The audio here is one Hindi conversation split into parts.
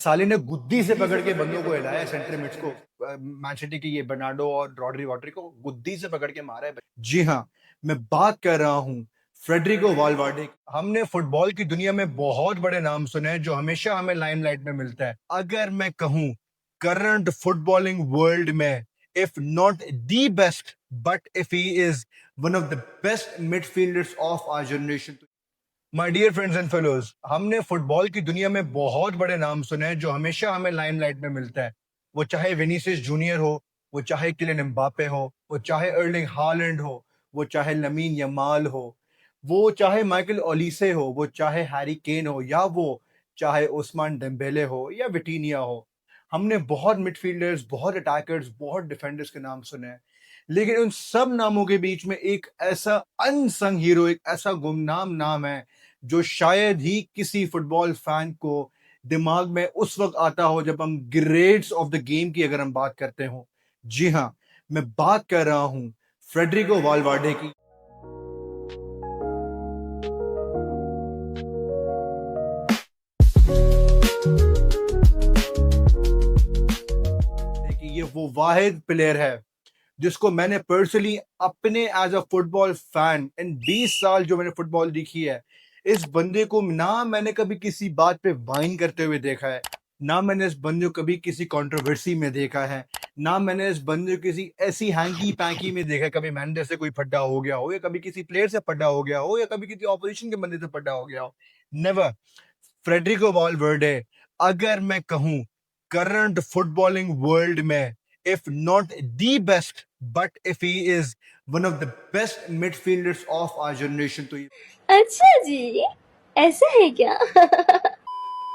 साले ने गुद्दी से पकड़ के बंदों को हिलाया सेंटर मिड्स को। मैन सिटी की ये बर्नार्डो और रॉड्री वॉड्री को गुद्दी से पकड़ के मारा है। जी हाँ, मैं बात कर रहा हूँ फ्रेडरिको वालवर्डे। हमने फुटबॉल की दुनिया में बहुत बड़े नाम सुने हैं जो हमेशा हमें लाइमलाइट में मिलता है। अगर मैं कहूँ करंट फुटबॉलिंग वर्ल्ड में if not the best but if he is one of the best midfielders of our generation. My dear friends and fellows, हमने फुटबॉल की दुनिया में बहुत बड़े नाम सुने हैं जो हमेशा हमें लाइमलाइट में मिलता है। वो चाहे विनीसियस जूनियर हो, वो चाहे किलियन एम्बापे हो, वो चाहे अर्लिंग हालैंड हो, वो चाहे लमीन यमाल हो, वो चाहे माइकल ओलिसे हो, वो चाहे हैरी केन हो, या वो चाहे उस्मान डेम्बेले हो या विटीनिया हो। हमने बहुत मिडफील्डर्स, बहुत अटैकर्स, बहुत डिफेंडर्स के नाम सुने हैं, लेकिन उन सब नामों के बीच में एक ऐसा अनसंग हीरो, एक ऐसा गुमनाम नाम है जो शायद ही किसी फुटबॉल फैन को दिमाग में उस वक्त आता हो जब हम ग्रेड्स ऑफ द गेम की अगर हम बात करते हो। जी हाँ, मैं बात कर रहा हूं फ्रेडरिको वालवर्डे की। कि ये वो वाहिद प्लेयर है जिसको मैंने पर्सनली अपने as a football fan in 20 साल जो मैंने फुटबॉल देखी है, इस बंदे को ना मैंने कभी किसी बात पे वाइन करते हुए देखा है, ना मैंने इस बंदे को कभी किसी कंट्रोवर्सी में देखा है, ना मैंने इस बंदे को किसी ऐसी हैंकी पैंकी में देखा है। कभी मैनेजर से कोई फड्डा हो गया हो, या कभी किसी प्लेयर से फड्डा हो गया हो, या कभी किसी ऑपोजिशन के बंदे से फड्डा हो गया हो। नेवर। फ्रेडरिको वालवर्डे, अगर मैं कहूं करंट फुटबॉलिंग वर्ल्ड में if not the best, but if he is one of the best midfielders of our generation, तो ये अच्छा जी, ऐसा है क्या?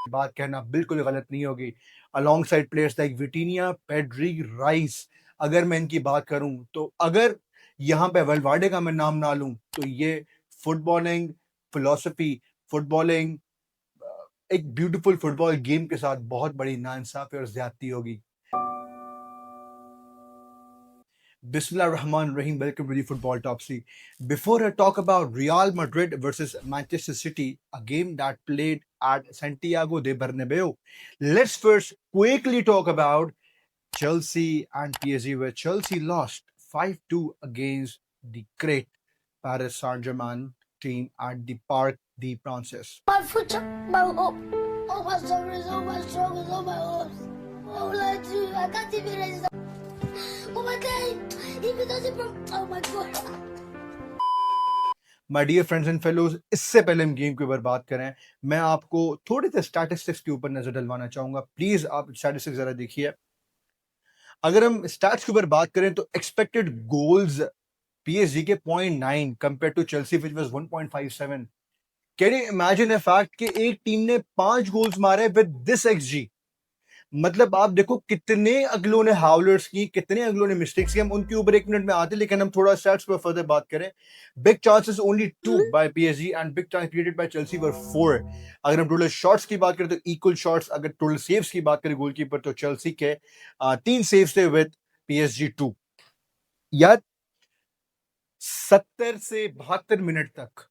बात कहना बिल्कुल गलत नहीं होगी। Alongside players like विटीनिया, Pedri, rice, अगर मैं इनकी बात करूं तो अगर यहाँ पे वेलवार्डे का मैं नाम ना लूं तो ये फुटबॉलिंग फिलोसफी, फुटबॉलिंग एक ब्यूटीफुल फुटबॉल गेम के साथ बहुत बड़ी नाइंसाफी और ज्यादती होगी। Bismillah Rahman Rahim. Welcome to the Football Topsy. Before I talk about Real Madrid versus Manchester City, a game that played at Santiago de Bernabeu, let's first quickly talk about Chelsea and PSG, where Chelsea lost 5-2 against the great Paris Saint-Germain team at the Parc des Princes. My future, my hope, all my sorrows, all my struggles, all my hopes. Oh, Lord, you, I can't even raise up. Oh, my God, if it doesn't from, oh, my God. My dear friends and fellows, इससे पहले हम गेम के ऊपर बात करें, मैं आपको थोड़े से स्टैटिस्टिक्स के ऊपर नजर डलवाना चाहूंगा। प्लीज आप स्टैटिस्टिक्स जरा देखिए। अगर हम स्टैट्स के ऊपर बात करें तो एक्सपेक्टेड गोल्स पीएसजी के 0.9 compare to Chelsea which was 1.57। Can you imagine the fact कि एक टीम ने 5 गोल्स मारे विद दिस एक्सजी। मतलब आप देखो कितने अगलों ने हाउलर्स की, कितने अगलों ने मिस्टेक्स की। हम उनके ऊपर एक मिनट में आते, लेकिन हम थोड़ा स्टैट्स पर फर्दर बात करें। Big chances only 2 by PSG and big chance created by Chelsea were 4। अगर हम टोटल शॉट्स की बात करें तो इक्वल शॉट्स। अगर टोटल सेव्स की बात करें गोलकीपर, तो चेल्सी के 3 सेव्स थे विद पीएसजी 2। यार 70 से 72 मिनट तक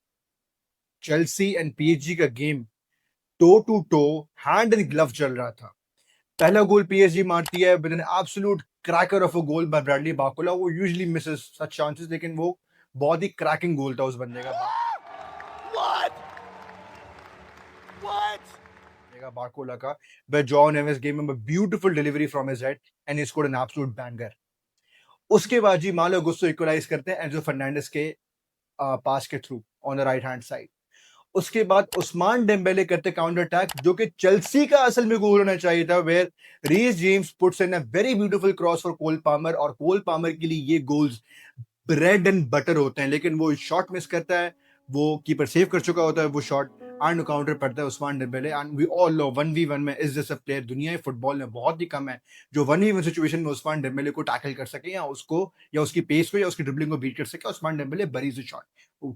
चेल्सी एंड पीएसजी का game toe to toe, hand and glove चल रहा था। पहला गोल पीएसजी मारती है with an absolute cracker of a goal by Bradley Barcola. वो यूजुअली मिसेस सच चांसेस, लेकिन वो बहुत ही क्रैकिंग गोल था उस बंदे का। बाकुला का, where Joao Neves gave him a beautiful delivery from his head and he scored an absolute banger. उसके बाद जी मालो गुस्सो इक्वलाइज करते हैं एंजो फर्नांडिस के पास के through on the right hand side. उसके बाद उस्मान डेम्बेले करते काउंटर अटैक, जो कि चेल्सी का असल में गोल होना चाहिए था, where Reece James puts in a very beautiful cross for Cole Palmer. और कोल पामर के लिए ये गोल्स ब्रेड एंड बटर होते हैं, लेकिन वो शॉट मिस करता है। वो कीपर सेव कर चुका होता है वो शॉट, एंड काउंटर पड़ता है Ousmane Dembele. And we all know 1v1 में इज दिस अ प्लेयर दुनिया के फुटबॉल में बहुत ही कम है जो 1v1 सिचुएशन में उस्मान डेम्बेले को टैकल कर सके, या उसको, या उसकी पेस को, या उसकी ड्रिबलिंग को बीट कर सके। उस्मान डेम्बेले बरीज शॉट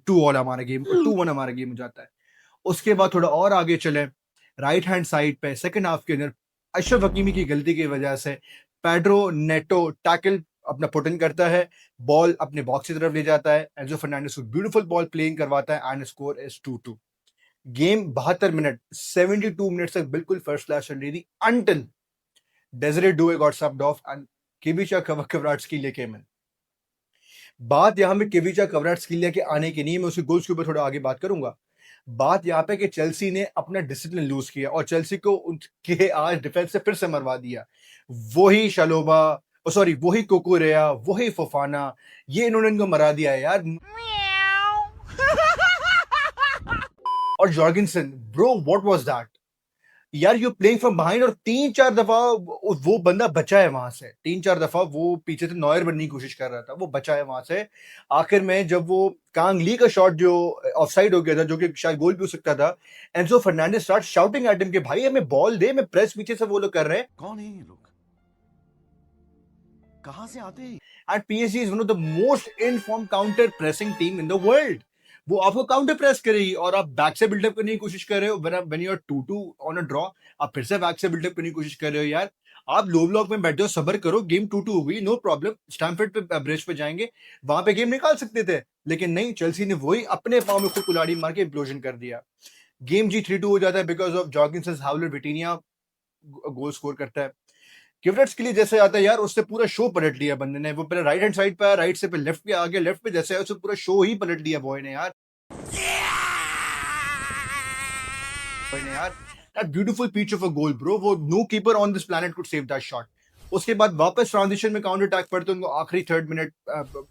2-1 हमारा गेम, 2-1 हमारा गेम हो जाता है। उसके बाद थोड़ा और आगे चले, राइट हैंड साइड पे सेकंड हाफ के अंदर अशरफ हकीमी की गलती की वजह से पेड्रो नेटो टैकल अपना पुट इन करता है, बॉल अपने बॉक्स की तरफ ले जाता है, एंजो फर्नांडिस को ब्यूटीफुल बॉल प्लेइंग करवाता है and score is 2-2। Game 72 minute 72 minute तक बिल्कुल फर्स्ट क्लास चल रही थी until Desiree Due got subbed off and Kivicha Kvaratskhelia came in. बात यहाँ पे किविचा क्वाराटस्कीलिया के आने की नहीं है, मैं उसके गोल्स के ऊपर थोड़ा आगे बात करूंगा। बात यहाँ पे कि चेल्सी ने अपना डिसिप्लिन लूज किया और चेल्सी को उनके आज डिफेंस से फिर से मरवा दिया। वही शलोबा, सॉरी वही कुकुरेया, वही फोफाना, ये इन्होंने इनको मरा दिया है यार। और जॉर्गिंसन, ब्रो व्हाट वाज दैट यार, यू प्लेइंग फ्रॉम बिहाइंड और 3-4 दफा वो बंदा बचा है वहां से, 3-4 दफा वो पीछे से नॉयर बनने की कोशिश कर रहा था, वो बचा है वहां से। आखिर में जब वो कांग ली का शॉट जो ऑफसाइड हो गया था, जो कि शायद गोल भी हो सकता था, Enzo Fernandez start shouting at him कि भाई हमें बॉल दे, मैं प्रेस पीछे से वो लोग कर रहे हैं। कौन है ये लोग, कहां से आते हैं? And PSG is one of the most inform counter pressing team in the world. वो आपको काउंटर प्रेस करेगी और आप बैक से बिल्डअप करने की कोशिश कर रहे हो। When you are 2-2 on a draw, आप फिर से बैक से बिल्डअप करने की कोशिश कर रहे हो यार। आप लो ब्लॉक में बैठे हो, सबर करो, गेम 2-2 हो गई, नो प्रॉब्लम, स्टैमफोर्ड पे ब्रिज पे जाएंगे, वहां पे गेम निकाल सकते थे। लेकिन नहीं, चेल्सी ने वही अपने पांव में खुद कुल्हाड़ी मार के इम्प्लोजन कर दिया। गेम जी 3-2 हो जाता है because of Jorgensen, howler, Vitinha goal score करता है। किवरेट्स के लिए जैसे आता है यार, उससे पूरा शो पलट लिया बंदे ने। वो पहले राइट हैंड साइड पे आया, राइट से पे लेफ्ट पे आ गया, लेफ्ट पे जैसे है उससे पूरा शो ही पलट लिया बॉय ने यार। That beautiful pitch of a goal, bro. वो no keeper on this planet could save that shot. उसके बाद वापस ट्रांजिशन में काउंटर अटैक पड़ते उनको आखिरी 3rd मिनट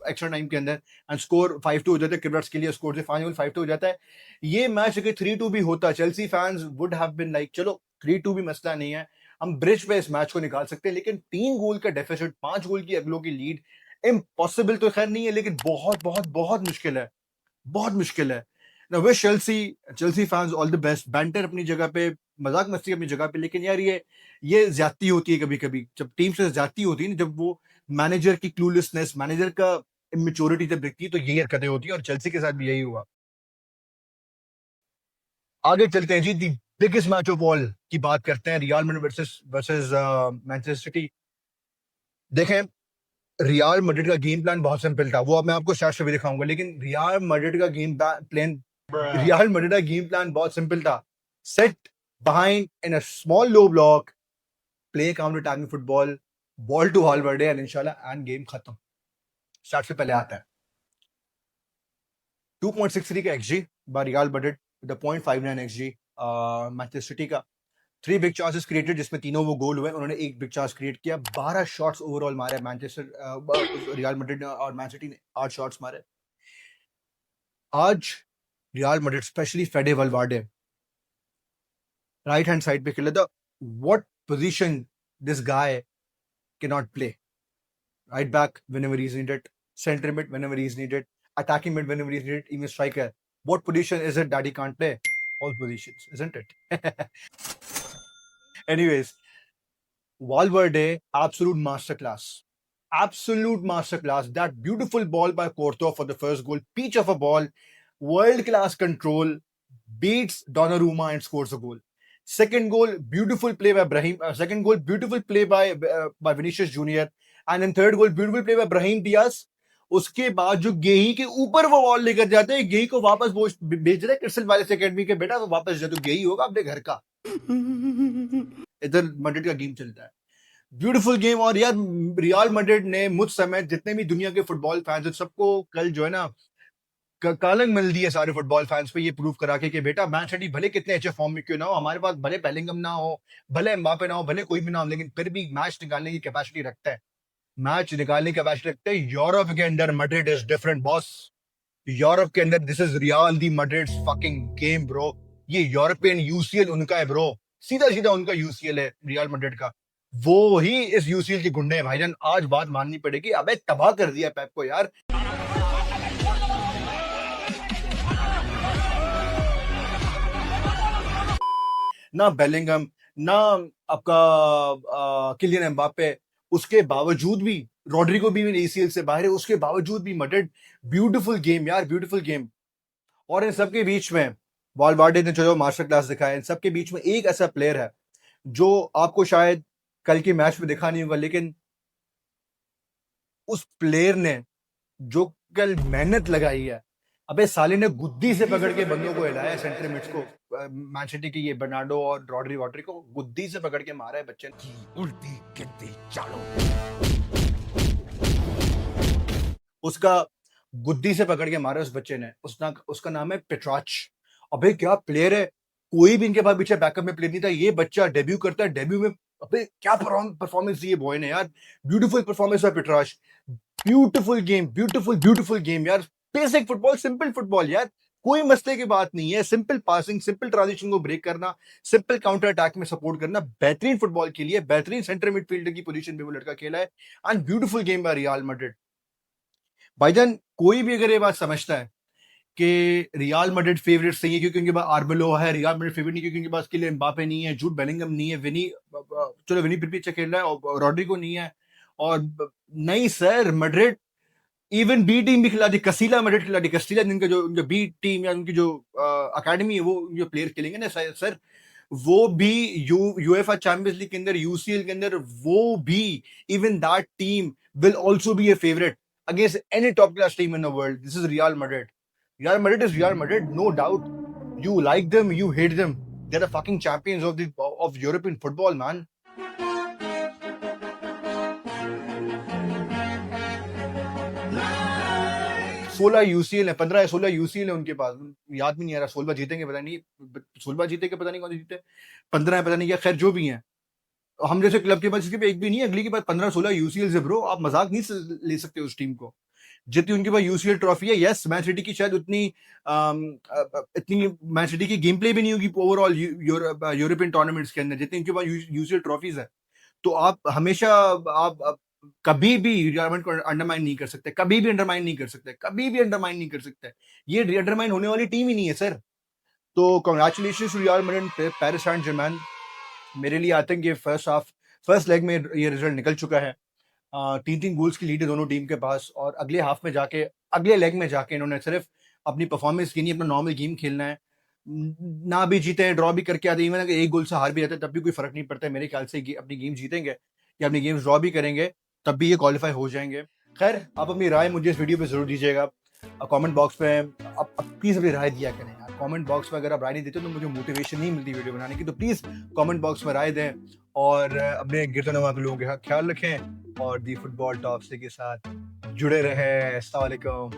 एक्स्ट्रा टाइम के अंदर, एंड स्कोर 5-2 हो जाता है। किवरेट्स के लिए स्कोर से फाइनल 5-2 हो जाता है। ये मैच अगर 3-2 भी होता, Chelsea fans would have been like चलो 3-2 भी मसला नहीं है, हम ब्रिज पे इस मैच को निकाल सकते हैं। लेकिन 3 गोल का डेफिसिट, 5 गोल की अगलों की लीड, इम्पॉसिबल तो खैर नहीं है, लेकिन बहुत बहुत बहुत मुश्किल है, बहुत मुश्किल है। Now wish Chelsea fans all the best. Banter अपनी जगह पे, मजाक मस्ती अपनी जगह पे, लेकिन यार ये ज्यादती होती है कभी कभी, जब टीम से ज्यादती होती है ना, जब वो मैनेजर की क्लूलेसनेस, मैनेजर का इमेच्योरिटी जब दिखती है, तो यही हरकतें होती है और चेल्सी के साथ भी यही हुआ। आगे चलते हैं जी, the biggest match of all की बात करते हैं, Real Madrid versus Manchester City. देखें, रियल मैड्रिड का गेम प्लान बहुत सिंपल था, वो अब मैं आपको स्टार्ट भी दिखाऊंगा, लेकिन रियल मैड्रिड का गेम प्लान बहुत सिंपल था। Set behind in a small low block, play counter attacking football, ball to Valverde and इंशाल्लाह एंड गेम खत्म। स्टार्ट से पहले आता है 2.63 का XG by real Madrid, with 0.59 XG Manchester city का। 3 बिग चांसेस क्रिएटेड, जिसमें तीनों वो गोल हुए, उन्होंने एक बिग चांस क्रिएट किया। 12 शॉट्स ओवरऑल मारे मैनचेस्टर रियल मैड्रिड ने, और मैन सिटी ने 8 शॉट्स मारे। आज Real Madrid, specially Fede Valverde, right hand side पे खेला था। What position this guy can not play. Right back whenever he's needed, center mid whenever he's needed, attacking mid whenever he's needed, even striker. What position is it that he can't play? All positions, isn't it? Anyways, Valverde, absolute masterclass. Absolute masterclass. That beautiful ball by Courtois for the first goal. Peach of a ball. World class control. Beats Donnarumma and scores a goal. Second goal, beautiful play by Brahim. Second goal, beautiful play by Vinicius Junior. And then third goal, beautiful play by Brahim Diaz. उसके बाद जो गेही के ऊपर वो बॉल लेकर जाते हैं, गेही को वापस वो भेज रहे क्रिस्टल पैलेस अकेडमी के, बेटा वो वापस जा, तो गेही होगा अपने घर का। इधर मैड्रिड का गेम चलता है, ब्यूटीफुल गेम। और यार रियल मैड्रिड ने मुझ समय जितने भी दुनिया के फुटबॉल फैंस, सबको कल जो है ना कालंग मिल दी है सारे फुटबॉल फैंस पे, ये प्रूव करा के कि बेटा मैन सिटी भले कितने अच्छे फॉर्म में क्यों ना हो, हमारे पास भले बेलिंगम ना हो, भले एम्बापे ना हो, भले कोई भी ना हो, लेकिन फिर भी मैच निकालने की कैपेसिटी रखता है, मैच निकालने की कैपेसिटी रखता है। यूरोप के अंदर Madrid is different boss. Europe के अंदर this is real the Madrid's fucking game bro. ये यूरोपियन यूसीएल उनका है ब्रो, सीधा सीधा उनका यूसीएल है रियल मैड्रिड का। वो ही इस यूसीएल के गुंडे हैं भाईजान। आज बात माननी पड़ेगी, अबे तबाह कर दिया पेप को यार। ना बेलिंगम, ना आपका किलियन एम्बापे, उसके बावजूद भी रॉड्रिगो भी एसीएल से बाहर है, उसके बावजूद भी मैड्रिड, ब्यूटीफुल गेम यार, ब्यूटीफुल गेम। और इन सबके बीच में वाल्वार्डे ने जो मास्टर क्लास दिखाया, इन सबके बीच में एक ऐसा प्लेयर है जो आपको शायद कल के मैच में दिखा नहीं होगा, लेकिन उस प्लेयर ने जो कल मेहनत लगाई है, अबे साले ने गुद्दी से पकड़ के बंदों को हिलाया सेंटर मिड्स को, मैन सिटी की ये बर्नार्डो और रॉड्री वॉड्री को गुद्दी से पकड़ के मारा है बच्चे ने। उल्टी गिनती चालू। उसका गुद्दी से पकड़ के मारा उस बच्चे ने। उसका नाम है पेट्राच। अबे क्या प्लेयर है, कोई भी इनके पास पीछे बैकअप में प्लेयर नहीं था। ये बच्चा डेब्यू करता है, डेब्यू में अबे क्या परफॉर्मेंस दी है बॉय ने यार। ब्यूटीफुल परफॉर्मेंस है पेट्राच, ब्यूटीफुल गेम, ब्यूटीफुल गेम यार। बेसिक फुटबॉल, सिंपल फुटबॉल यार, कोई मसले की बात नहीं है। सिंपल पासिंग, सिंपल ट्रांजिशन को ब्रेक करना, सिंपल काउंटर अटैक में सपोर्ट करना, बेहतरीन फुटबॉल के लिए बेहतरीन सेंटर मिडफील्डर की पोजीशन पे वो लड़का खेला है। And beautiful game by real Madrid. भाईजान कोई भी अगर ये बात समझता है कि रियल मैड्रिड फेवरेट नहीं है क्योंकि उनके पास आर्बेलो है, रियल मैड्रिड फेवरेट नहीं क्योंकि उनके पास किलियन एम्बापे नहीं है, जूड बेलिंगम नहीं है, चलो विनी फिर भी अच्छा खेल रहा है, और रॉड्रिगो नहीं है, और नहीं sir, Madrid even be team भी खिला दी, कसीला मैड्रिड खिला दी। कसीला जिनका जो बी टीम या उनकी जो अकेडमी है, वो जो प्लेयर खेलेंगे ना सर, वो भी यूएफए चैंपियंस लीग के अंदर, यूसीएल के अंदर, वो भी even that team will also be a favorite against any top class team in the world. This is Real Madrid. Real Madrid is Real Madrid, no doubt. You like them, you hate them. They're the fucking champions of European football, man. सोलह यूसीएल है, 15 या 16 यूसीएल है उनके पास, याद भी नहीं आ रहा। 16 जीतेंगे पता नहीं, 16 जीतेंगे पता नहीं, कौन जीते, 15 है पता नहीं क्या, खैर जो भी है। हम जैसे क्लब के पास इसके एक भी नहीं है, अगली के पास 15-16 यूसीएल है ब्रो। आप मजाक नहीं ले सकते उस टीम को, जितनी उनके पास यूसीएल ट्रॉफी है। यस, मैन सिटी की शायद इतनी मैन सिटी की गेम प्ले भी नहीं होगी ओवरऑल यूरोपियन टूर्नामेंट्स के अंदर जितनी उनके पास यूसीएल ट्रॉफीज है। तो आप हमेशा आप कभी भी रिटायरमेंट को अंडरमाइन नहीं कर सकते, कभी भी अंडरमाइन नहीं कर सकते, कभी भी अंडरमाइन नहीं कर सकते। ये अंडरमाइन होने वाली टीम ही नहीं है सर। तो congratulations to Real Madrid, Paris Saint Germain. मेरे लिए आई थिंक ये फर्स्ट लेग में ये रिजल्ट निकल चुका है। 3-3 गोल्स की लीड है दोनों टीम के पास, और अगले हाफ में जाके, अगले लेग में जाके इन्होंने सिर्फ अपनी परफॉर्मेंस की नहीं, अपना नॉर्मल गेम खेलना है। ना भी जीते हैं, ड्रॉ भी करके आते हैं, इवन अगर एक गोल से हार भी जाते हैं तब भी कोई फर्क नहीं पड़ता है मेरे ख्याल से। अपनी गेम जीतेंगे या अपनी गेम्स ड्रॉ भी करेंगे तब भी ये क्वालिफाई हो जाएंगे। खैर, आप अपनी राय मुझे इस वीडियो पे जरूर दीजिएगा कमेंट बॉक्स में। आप प्लीज अपनी राय दिया करें यार कमेंट बॉक्स में। अगर आप राय नहीं देते तो मुझे मोटिवेशन नहीं मिलती वीडियो बनाने की, तो प्लीज कमेंट बॉक्स में राय दें और अपने गिरदनवा के लोगों का ख्याल रखें और दी फुटबॉल टॉप से के साथ जुड़े रहें। अस्सलाम वालेकुम।